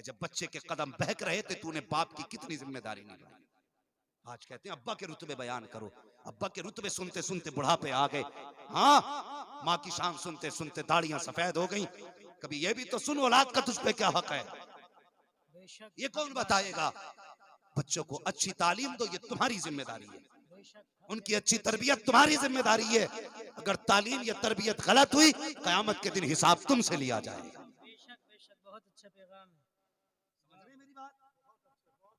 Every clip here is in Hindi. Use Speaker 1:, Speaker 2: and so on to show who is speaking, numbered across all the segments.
Speaker 1: जब बच्चे के कदम बहक रहे थे तूने बाप की कितनी जिम्मेदारी निभाई। आज कहते हैं अब्बा के रुतबे बयान करो, अब्बा के रुतबे सुनते सुनते बुढ़ापे आ गए। हाँ, माँ की शान सुनते सुनते दाढ़ियां सफेद हो गई। कभी ये भी तो सुन औलाद का तुझ पे क्या हक है, ये कौन बताएगा। बच्चों को अच्छी तालीम दो, ये तुम्हारी जिम्मेदारी है। उनकी अच्छी तरबियत तुम्हारी जिम्मेदारी है। अगर तालीम या तरबियत गलत हुई, कयामत के दिन हिसाब तुमसे लिया जाएगा।
Speaker 2: बहुत अच्छा पैगाम है।
Speaker 1: समझ रहे मेरी बात?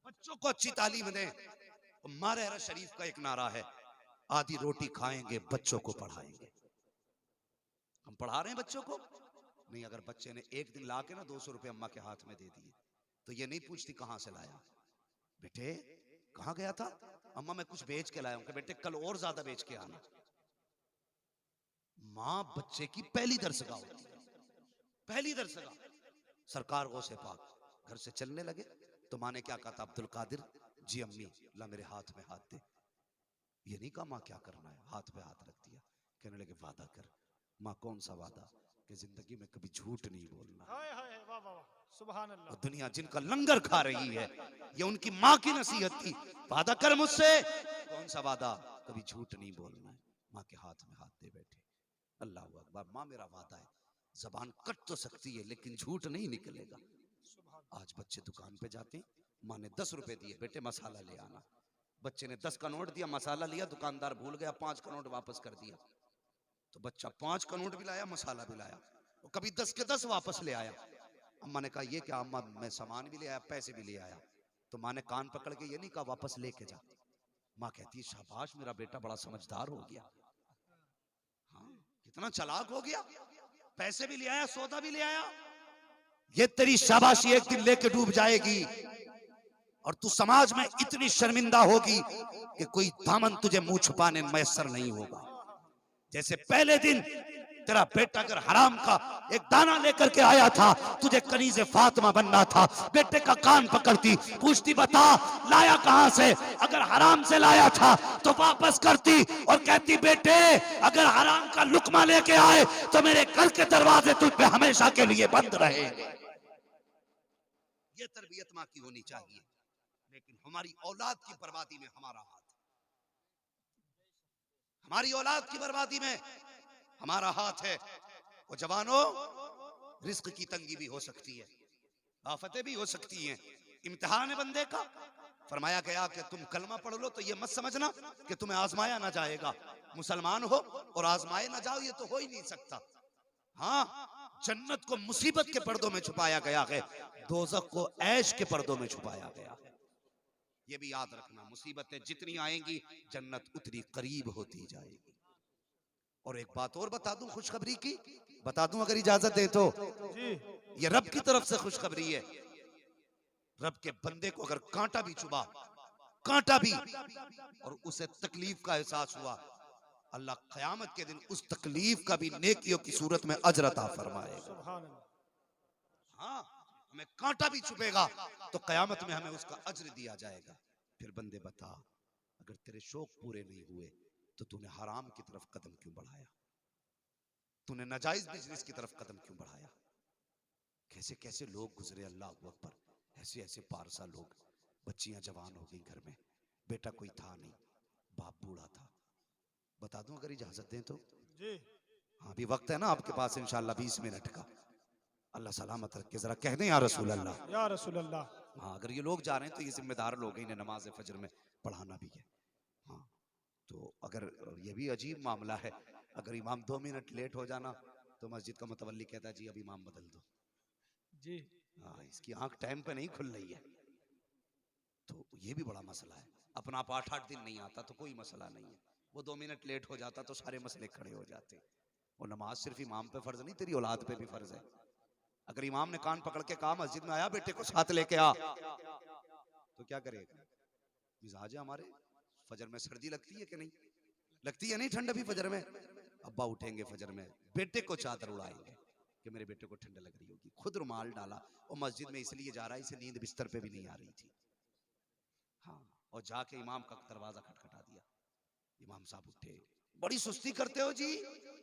Speaker 1: बच्चों को अच्छी तालीम दें। मारे शरीफ का एक नारा है, आधी रोटी खाएंगे बच्चों को पढ़ाएंगे। हम पढ़ा रहे हैं बच्चों को नहीं। अगर बच्चे ने एक दिन ला के ना 200 रुपए अम्मा के हाथ में दे दिए तो ये नहीं पूछती कहां से लाया, बेटे कहां गया था, अम्मा मैं कुछ बेच के लाया हूं। बेटे कल और ज्यादा बेच के आना। मां बच्चे की पहली दरसगाह होती है, पहली दरसगाह। सरकार गौ से पाक घर से चलने लगे तो माँ ने क्या कहा था, अब्दुल कादिर जी अम्मी ला मेरे हाथ में हाथ दे। ये नहीं कहा माँ क्या करना है, हाथ पे हाथ रख दिया। कहने लगे वादा कर। माँ कौन सा वादा, कि जिंदगी में कभी झूठ नहीं बोलना।
Speaker 3: हाय हाय वाह वाह सुभान अल्लाह।
Speaker 1: और दुनिया जिनका लंगर खा रही है ये उनकी माँ की नसीहत थी, वादा कर मुझसे। कौन सा वादा, कभी झूठ नहीं बोलना है। माँ के हाथ में हाथ दे बैठे। अल्लाह अकबर, माँ मेरा वादा है, जबान कट तो सकती है लेकिन झूठ नहीं निकलेगा। आज बच्चे दुकान पे जाते हैं, माँ ने 10 रुपए दिए, बेटे मसाला ले आना। बच्चे ने 10 का नोट दिया, मसाला लिया, दुकानदार भूल गया, 5 का नोट वापस कर दिया। तो बच्चा 5 का नोट भी लाया, मसाला भी लाया, और कभी 10 के 10 वापस ले आया। अम्मा ने कहा ये क्या अम्मा, मैं सामान भी ले आया पैसे भी ले आया। तो माँ ने कान पकड़ के ये नहीं कहा वापस लेके जा। माँ कहती है शाबाश मेरा बेटा बड़ा समझदार हो गया, हाँ कितना चालाक हो गया, पैसे भी ले आया सौदा भी ले आया। ये तेरी शाबाशी एक दिन लेके डूब जाएगी और तू समाज में इतनी शर्मिंदा होगी कि कोई दामन तुझे मुंह छुपाने मैसर नहीं होगा। जैसे पहले दिन तेरा बेटा अगर हराम का एक दाना लेकर के आया था, तुझे कनीज़े फातिमा बनना था, बेटे का कान पकड़ती, पूछती बता लाया कहां से, अगर हराम से लाया था तो वापस करती और कहती बेटे अगर हराम का लुकमा लेके आए तो मेरे घर के दरवाजे तुझ पे हमेशा के लिए बंद रहेंगे। ये तरबियत माँ की होनी चाहिए। लेकिन हमारी औलाद की बर्बादी में हमारा हाथ, हमारी औलाद की बर्बादी में हमारा हाथ है। और जवानों, रिस्क की तंगी भी हो सकती है, आफतें भी हो सकती हैं, इम्तिहान है बंदे का। फरमाया गया कि तुम कलमा पढ़ लो तो ये मत समझना कि तुम्हें आजमाया ना जाएगा। मुसलमान हो और आजमाए ना जाओ, ये तो हो ही नहीं सकता। हाँ, जन्नत को मुसीबत के पर्दों में छुपाया गया है, दोज़ख को ऐश के पर्दों में छुपाया गया है। ये भी याद रखना, मुसीबतें जितनी आएंगी जन्नत उतनी करीब होती जाएगी। और एक बात और बता दूं, खुशखबरी की बता दूं अगर इजाजत दे तो। ये रब की तरफ से खुशखबरी है। रब के बंदे को अगर कांटा भी चुभा, कांटा भी, और उसे तकलीफ का एहसास हुआ, अल्लाह क़यामत के दिन उस तकलीफ का भी नेकियों की सूरत में अजर अता फरमाएगा। हाँ, हमें कांटा भी चुभेगा तो क़यामत में हमें उसका अजर दिया जाएगा। फिर बंदे बता, अगर तेरे शौक पूरे नहीं हुए तो तूने हराम की तरफ कदम क्यों बढ़ाया, तूने नाजायज बिजनेस की तरफ कदम क्यों बढ़ाया। कैसे कैसे लोग गुजरे, अल्लाह अकबर, ऐसे ऐसे पारसा लोग। बच्चियां जवान हो गई घर में, बेटा कोई था नहीं, बाप बूढ़ा था। बता दूं अगर इजाजत दें तो जी। हाँ, अभी वक्त है ना आपके पास इंशाल्लाह 20 मिनट का। अल्लाह सलामत रखे, जरा कह दें या रसूल अल्लाह,
Speaker 3: या रसूल अल्लाह।
Speaker 1: हाँ, अगर ये लोग जा रहे हैं तो ये जिम्मेदार लोग हैं, इन्हें नमाज फजर में पढ़ाना भी है। हाँ, तो अगर ये भी अजीब मामला है, अगर इमाम 2 मिनट लेट हो जाना तो मस्जिद का मुतवल्ली कहता है जी अब इमाम बदल दो जी। हाँ, इसकी आंख टाइम पे नहीं खुल रही है, तो ये भी बड़ा मसला है। अपना आप 8-8 दिन नहीं आता तो कोई मसला नहीं है, वो 2 मिनट लेट हो जाता तो सारे मसले खड़े हो जाते। और नमाज सिर्फ इमाम पे फर्ज नहीं, तेरी औलाद पे भी फर्ज है। अगर इमाम ने कान पकड़ के कहा मस्जिद में आया बेटे को साथ लेके आ, तो क्या करेगा। मिजाज है हमारे, फजर में सर्दी लगती है कि नहीं लगती है, नहीं ठंड अभी फजर में। अब्बा उठेंगे फजर में, बेटे को चादर उड़ाएंगे कि मेरे बेटे को ठंड लग रही होगी, खुद रुमाल डाला और मस्जिद में इसलिए जा रहा है, इसे नींद बिस्तर पे भी नहीं आ रही थी। हाँ, और जाके इमाम का दरवाजा खटखटा दिया, इमाम साहब उठे, बड़ी सुस्ती करते हो जी,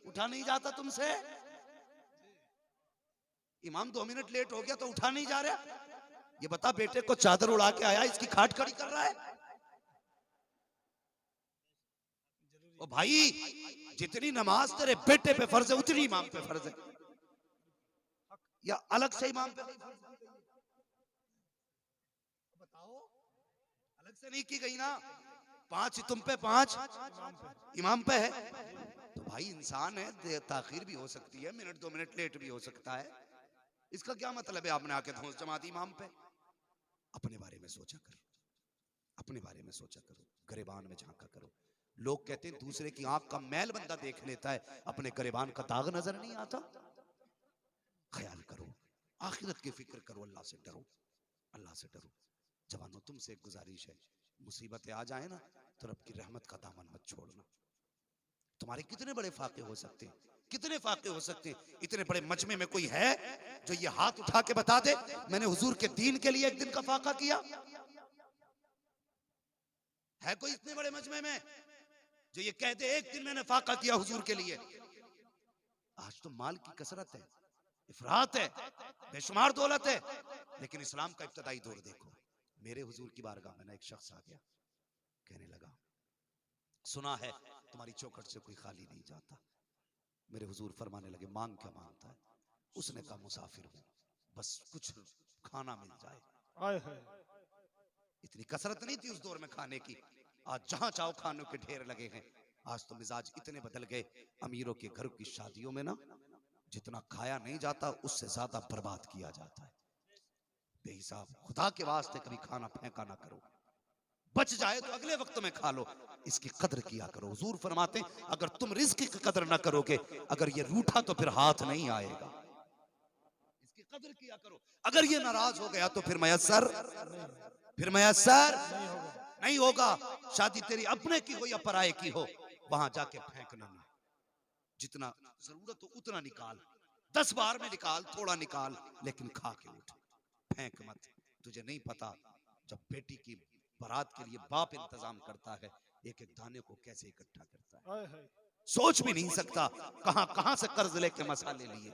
Speaker 1: उठा नहीं जाता तुमसे। इमाम 2 मिनट लेट हो गया तो उठा नहीं जा रहा, ये बता, बेटे को चादर उड़ा के आया, इसकी खाट खड़ी कर रहा है। ओ भाई, जितनी नमाज तेरे बेटे पे फर्ज है उतनी इमाम पे फर्ज है, या अलग से इमाम पे नहीं फर्ज की गई? बताओ, अलग से नहीं की गई ना। 5 तुम पे, 5 इमाम पे है। तो भाई इंसान है, ताखीर भी हो सकती है, मिनट 2 मिनट लेट भी हो सकता है। इसका क्या मतलब है आपने आके धौंस जमा दी इमाम पे? अपने बारे में सोचा करो, अपने बारे में सोचा करो, गरेबान में झांका करो। लोग कहते हैं दूसरे की आंख का मैल बंदा देख लेता है, अपने गरेबान का दाग नजर नहीं आता। ख्याल करो, आखिरत की फिक्र करो, अल्लाह से डरो, अल्लाह से डरो। जवानों, तुमसे एक गुजारिश है, मुसीबतें आ जाए ना तो रब की रहमत का दामन मत छोड़ना। तुम्हारे कितने बड़े फाके हो सकते हैं, कितने फाके हो सकते हैं। इतने बड़े मजमे में कोई है जो ये हाथ उठा के बता दे मैंने हुजूर के दीन के लिए एक दिन का फाका किया? है कोई इतने बड़े मजमे में जो ये कह दे एक दिन मैंने फाका किया हुजूर के लिए? आज तो माल की कसरत है, इफरात है, बेशुमार दौलत है, लेकिन इस्लाम का इब्तदाई दौर देखो। मेरे हुजूर की बारगाह में ना एक शख्स आ गया, कहने लगा, सुना है तुम्हारी चौखट से कोई खाली नहीं जाता। मेरे हुजूर फरमाने लगे, मांग क्या मांगता है? उसने कहा, मुसाफिर हूं, बस कुछ खाना मिल जाए। इतनी कसरत नहीं थी उस दौर में खाने की, आज जहां चाहो खानों के ढेर लगे हैं। आज तो मिजाज इतने बदल गए, अमीरों के घर की शादियों में ना जितना खाया नहीं जाता उससे ज्यादा बर्बाद किया जाता है बेहिसाब। खुदा के वास्ते कभी खाना फेंका ना करो, बच जाए तो अगले वक्त में खा लो, इसकी कदर किया करो। हुजूर फरमाते हैं अगर तुम रिस्क की कदर ना करोगे, अगर ये रूठा तो फिर हाथ नहीं आएगा। इसकी कदर किया करो, अगर ये नाराज हो गया तो फिर मयस्सर नहीं होगा। शादी तेरी अपने की हो या पराये की हो, वहां जाके फेंकना ना, जितना जरूरत हो उतना निकाल, 10 बार में निकाल, थोड़ा निकाल, लेकिन खा के उठ, फेंक मत। तुझे नहीं पता जब बेटी की बारात के लिए बाप इंतजाम करता है, एक एक दाने को कैसे इकट्ठा करता है, सोच भी नहीं सकता। कहां कहां से कर्ज लेके मसाले लिए,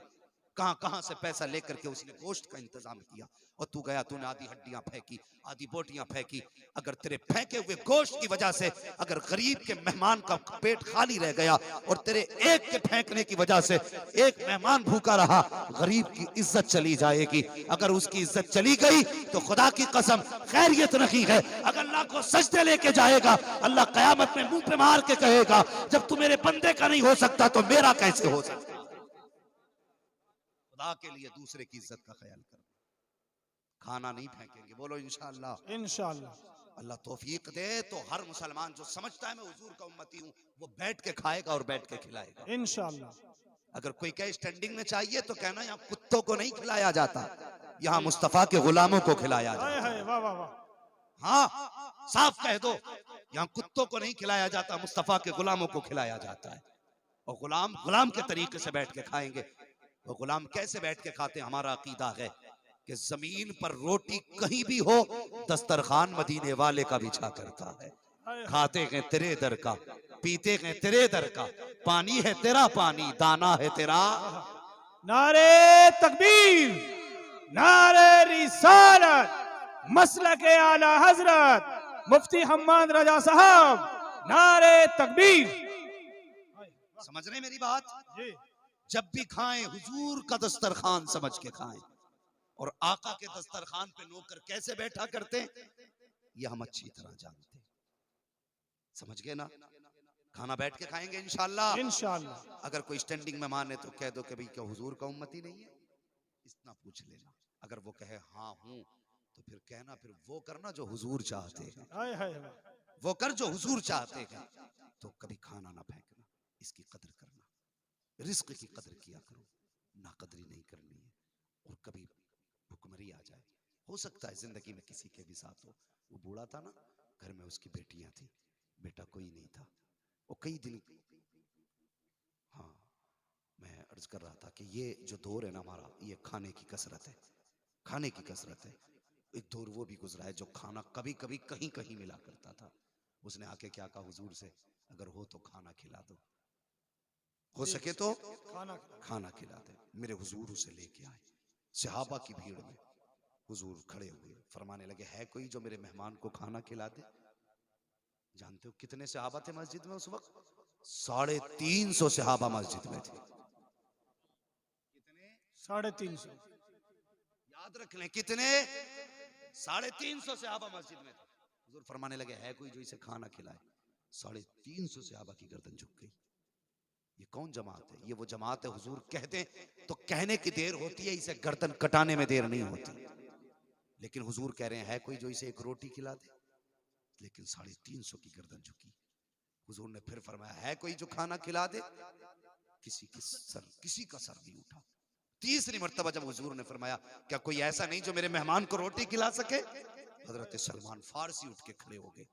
Speaker 1: कहां कहां से पैसा लेकर के उसने गोश्त का इंतजाम किया, और तू गया, तूने आधी हड्डियां फेंकी, आधी बोटियां फेंकी। अगर तेरे फेंके हुए गोश्त की वजह से अगर गरीब के मेहमान का पेट खाली रह गया, और तेरे एक के फेंकने की वजह से एक मेहमान भूखा रहा, गरीब की इज्जत चली जाएगी। अगर उसकी इज्जत चली गई तो खुदा की कसम खैरियत नहीं है। अगर अल्लाह को सजदे लेके जाएगा, अल्लाह कयामत में मुंह पे मार के कहेगा, जब तू मेरे बंदे का नहीं हो सकता तो मेरा कैसे हो सकता? खुदा के लिए दूसरे की इज्जत का ख्याल करो। खाना नहीं फेंकेंगे, बोलो इंशाअल्लाह।
Speaker 3: इंशाअल्लाह।
Speaker 1: अल्लाह तौफीक दे तो हर मुसलमान जो समझता है मैं हुजूर का उम्मती हूँ, वो बैठ के खाएगा और बैठ के खिलाएगा
Speaker 3: इंशाअल्लाह।
Speaker 1: अगर कोई कहे स्टैंडिंग में चाहिए तो कहना यहाँ कुत्तों को नहीं खिलाया जाता, यहाँ मुस्तफा के गुलामों को खिलाया जाता है।
Speaker 3: वाह वाह वाह।
Speaker 1: हाँ, साफ कह दो, यहाँ कुत्तों को नहीं खिलाया जाता, मुस्तफा के गुलामों को खिलाया जाता है। और गुलाम गुलाम के तरीके से बैठ के खाएंगे। वो गुलाम कैसे बैठ के खाते हैं? हमारा अकीदा है कि जमीन पर रोटी कहीं भी हो, दस्तरखान मदीने वाले का बिछा करता है। खाते हैं तेरे दर का, पीते हैं तेरे दर का, पानी है तेरा पानी, दाना है तेरा।
Speaker 3: नारे तकबीर, नारे रिसालत, मसलके आला हजरत मुफ्ती हम्माद रजा साहब, नारे तकबीर।
Speaker 1: समझ रहे मेरी बात?
Speaker 3: जी।
Speaker 1: जब भी खाएं हुजूर का दस्तरखान समझ के खाएं, और आका के दस्तरखान पे नौकर कैसे बैठा करते ये हम अच्छी तरह जानते हैं। समझ गए ना? खाना बैठ के खाएंगे इंशाअल्लाह।
Speaker 3: इंशाअल्लाह।
Speaker 1: अगर कोई स्टैंडिंग में माने तो कह दो कि भाई क्या हुजूर का उम्मती नहीं है, इतना पूछ लेना। अगर वो कहे हाँ हूं तो फिर कहना, फिर वो करना जो हुजूर चाहते हैं,
Speaker 3: हाय हाय।
Speaker 1: वो कर जो हुजूर चाहते हैं। तो कभी खाना ना फेंकना, इसकी कदर करना, रिस्क की कदर किया करो, नाकदरी नहीं करनी है। और कभी भुखमरी आ जाए, हो सकता है जिंदगी में किसी के भी साथ हो। वो बूढ़ा था ना, घर में उसकी बेटियां थी, बेटा कोई नहीं था, वो कई दिन। हाँ, मैं अर्ज कर रहा था कि ये जो दौर है ना हमारा, ये खाने की कसरत है, खाने की कसरत है। एक दौर वो भी गुजरा है जो खाना कभी कभी कहीं कहीं मिला करता था। उसने आके क्या कहा हुजूर से, अगर हो तो खाना खिला दो, हो सके तो खाना खिला दे। मेरे हुजूर उसे लेके आए, सहाबा की भीड़ में हुजूर खड़े हुए, फरमाने लगे, है कोई जो मेरे मेहमान को खाना खिला दे? जानते हो कितने सहाबा थे मस्जिद में उस वक्त? 350 सहाबा मस्जिद में थे। कितने?
Speaker 3: 350।
Speaker 1: याद रख लें, कितने? 350 सहाबा मस्जिद में थे। हुजूर फरमाने लगे, है कोई जो इसे खाना खिलाए? 350 सहाबा की गर्दन झुक गई। ये कौन जमात है? ये वो जमात है, हुजूर कहते तो कहने की देर होती है, इसे गर्दन कटाने में देर नहीं होती। लेकिन हुजूर कह रहे हैं, है कोई जो इसे एक रोटी खिला दे? लेकिन 350 की गर्दन झुकी। हुजूर ने फिर फरमाया, है कोई जो खाना खिला दे? किसी का सर नहीं उठा। तीसरी मर्तबा जब हुजूर ने फरमाया, क्या कोई ऐसा नहीं जो मेरे मेहमान को रोटी खिला सके? हजरत सलमान फारसी उठ के खड़े हो गए,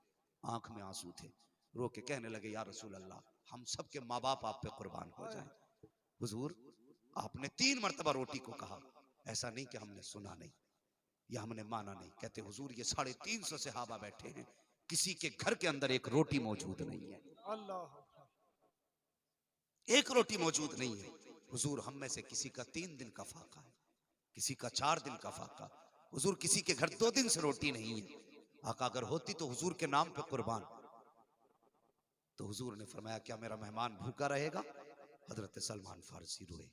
Speaker 1: आंख में आंसू थे, रो के कहने लगे, या रसूल अल्लाह, हम सब के माँ बाप आप पे कुर्बान हो जाएं। हुजूर, आपने 3 मर्तबा रोटी को कहा, ऐसा नहीं कि हमने सुना नहीं या हमने माना नहीं। कहते हुजूर, ये 350 सहाबा बैठे हैं, किसी के घर के अंदर एक रोटी मौजूद नहीं है, एक रोटी मौजूद नहीं है। हुजूर, हम में से किसी का 3 दिन का फाका है, किसी का 4 दिन का फाका। हुजूर, किसी के घर 2 दिन से रोटी नहीं है। आका, अगर होती तो हुजूर के नाम पे कुर्बान। तो हुजूर ने फरमाया, क्या मेरा मेहमान भूखा रहेगा? हजरत सलमान फारसी रोए।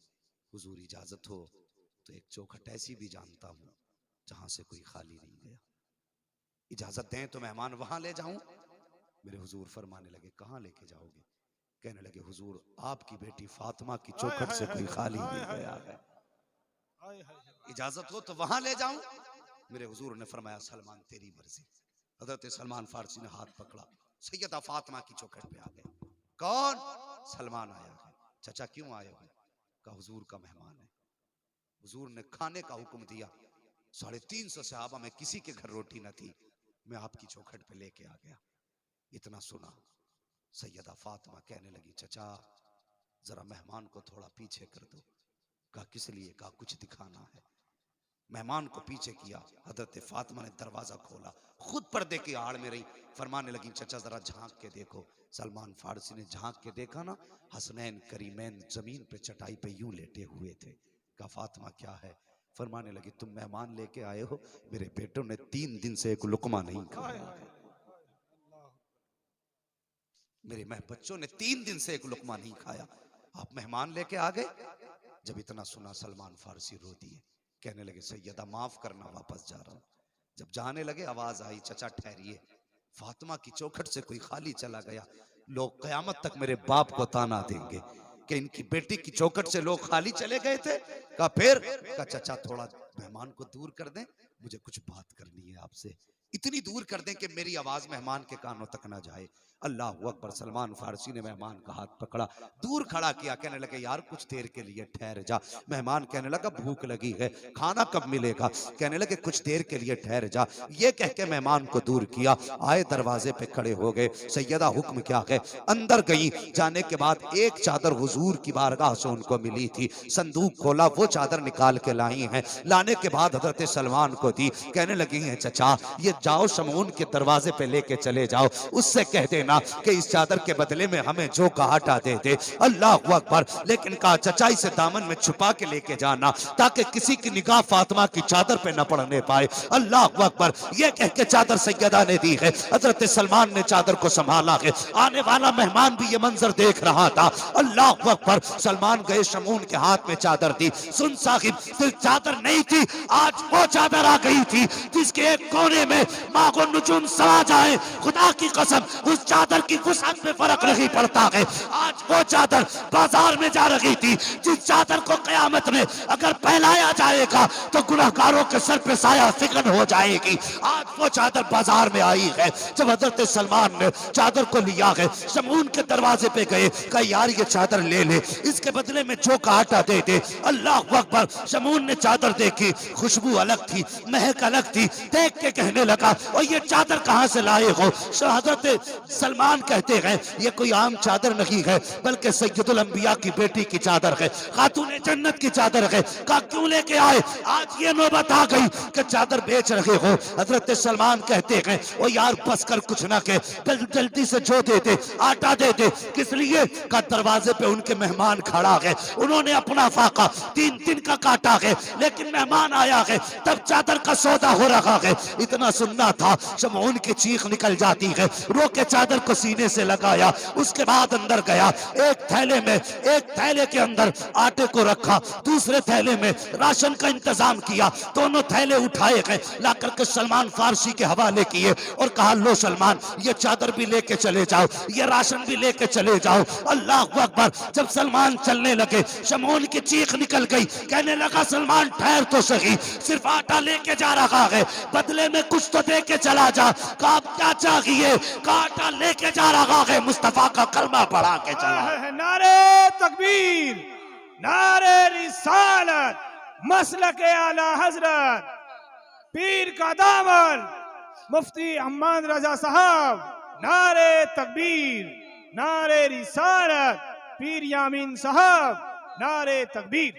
Speaker 1: हुजूर, इजाजत हो तो एक चौखट ऐसी भी जानता हूं जहां से कोई खाली नहीं गया, इजाजत दें तो मेहमान वहां ले जाऊं? मेरे हुजूर फरमाने लगे, कहां लेके जाओगे? कहने लगे, हुजूर, आपकी बेटी फातिमा की चौखट से कोई खाली नहीं गया है, इजाजत हो तो वहां ले जाऊं? मेरे हुजूर ने फरमाया, सलमान तेरी मर्जी। हजरत सलमान फारसी ने हाथ पकड़ा, सैयदा फातिमा की चौखट पे आ गए। कौन? सलमान आया है। चाचा क्यों आए हो? कहा, हुजूर का मेहमान है। हुजूर ने खाने का हुक्म दिया। 350 सहाबा में किसी के घर रोटी न थी, मैं आपकी चौखट पे लेके आ गया। इतना सुना, सैयदा फातिमा कहने लगी, चचा जरा मेहमान को थोड़ा पीछे कर दो। कहा, किस लिए? कहा, कुछ दिखाना है। मेहमान को पीछे किया, हजरत फातिमा ने दरवाजा खोला, खुद पर्दे की आड़ में रही, फरमाने लगी, चचा जरा झांक के देखो। सलमान फारसी ने झांक के देखा ना, हसनैन करीमैन जमीन पे चटाई पे यूं लेटे हुए थे। कहा, फातिमा क्या है? फरमाने लगी, तुम मेहमान लेके आए हो, मेरे बेटों ने 3 दिन से एक लुकमा नहीं खाया, मेरे बच्चों ने 3 दिन से एक लुकमा नहीं खाया, आप मेहमान लेके आ गए। जब इतना सुना, सलमान फारसी रो दिए, कहने लगे, सैयदा माफ करना, वापस जा रहा हूं। जब जाने लगे, आवाज आई, चचा ठहरिए, फातिमा की चौखट से कोई खाली चला गया, लोग कयामत तक मेरे बाप को ताना देंगे कि इनकी बेटी की चौखट से लोग खाली चले गए थे। कहा, फिर? कहा, चचा थोड़ा मेहमान को दूर कर दें, मुझे कुछ बात करनी है आपसे, इतनी दूर कर दें कि मेरी आवाज मेहमान के कानों तक ना जाए। अल्लाह अकबर। सलमान फारसी ने मेहमान का हाथ पकड़ा, दूर खड़ा किया, कहने लगे, यार कुछ देर के लिए ठहर जा। मेहमान कहने लगा, भूख लगी है, खाना कब मिलेगा? कहने लगे, कुछ देर के लिए ठहर जा। ये कह के मेहमान को दूर किया, आए दरवाजे पे खड़े हो गए। सैयदा हुक्म क्या है? अंदर गई। जाने के बाद एक चादर हुजूर की बारगाह से उनको मिली थी, संदूक खोला, वो चादर निकाल के लाई हैं। लाने के बाद हजरत सलमान को दी, कहने लगी हैं, चचा ये जाओ शमून के दरवाजे पे लेके चले जाओ, उससे कह देना कि इस चादर के बदले में हमें जो कहाटा दे दे। अल्लाह अकबर। लेकिन कहा, चचा इसे दामन में छुपा के लेके जाना, ताकि किसी की निगाह फातिमा की चादर पे न पड़ने पाए। अल्लाह अकबर। ये कह के चादर सैयदा ने दी है, हजरत सलमान ने चादर को संभाला है। आने वाला मेहमान भी ये मंजर देख रहा था। अल्लाह अकबर। सलमान गए, शमून के हाथ में चादर दी। सुन साहिब, सिर्फ चादर नहीं थी, आज वो चादर आ गई थी जिसके एक कोने में मागो नुजूम समा जाए, खुदा की कसम उस चादर की वुसअत में फर्क नहीं पड़ता है। आज वो चादर बाजार में जा रही थी, जिस चादर को कयामत में अगर फैलाया जाएगा तो गुनाहगारों के सर पे साया फिकन हो जाएगी। आज वो चादर बाजार में आई है। जब हजरत सलमान ने चादर को लिया है, शमून के दरवाजे पे गए, कहा, यार ये चादर ले ले, इसके बदले में जो काटा दे दे। अल्लाह अकबर। शमून ने चादर देखी, खुशबू अलग थी, महक अलग थी, देख के कहने लगा, और ये चादर कहां से लाए हो? हजरत सलमान कहते हैं ये कोई आम चादर नहीं है, बल्कि सैयदुल अंबिया की बेटी की चादर है, खातून जन्नत की चादर है। कहा क्यों लेके आए? आज ये नौबत आ गई कि चादर बेच रहे हो। हजरत सलमान कहते हैं ओ यार बस कर, कुछ ना के जल्दी से जो दे दे, आटा दे दे। किस लिए? का दरवाजे पे उनके मेहमान खड़ा है, उन्होंने अपना फाका 3 दिन का काटा है, लेकिन मेहमान आया है, तब चादर का सौदा हो रहा है। इतना सुनना था, शमऊन की चीख निकल जाती है, रो के चादर को सीने से लगाया, उसके बाद अंदर गया, एक थैले के अंदर आटे को रखा, दूसरे थैले में राशन का इंतजाम किया, दोनों थैले उठाए गए, ला करके सलमान फारसी के हवाले किए और कहा लो सलमान ये चादर भी लेके चले जाओ, ये राशन भी लेके चले जाओ। अल्लाह अकबर। जब सलमान चलने लगे, शमऊन की चीख निकल गई, कहने लगा सलमान ठहर तो सही, सिर्फ आटा लेके जा रहा है, बदले में कुछ तो दे के चला जा। कहा क्या चाहिए? कहा आटा लेके जा रहा है, मुस्तफा का कलमा पढ़ा के चला।
Speaker 3: नारे तकबीर, नारे रिसालत, मसलके आला हजरत, पीर का दामन मुफ्ती हम्माद रजा साहब। नारे तकबीर, नारे रिसालत, पीर यामीन साहब, नारे तकबीर।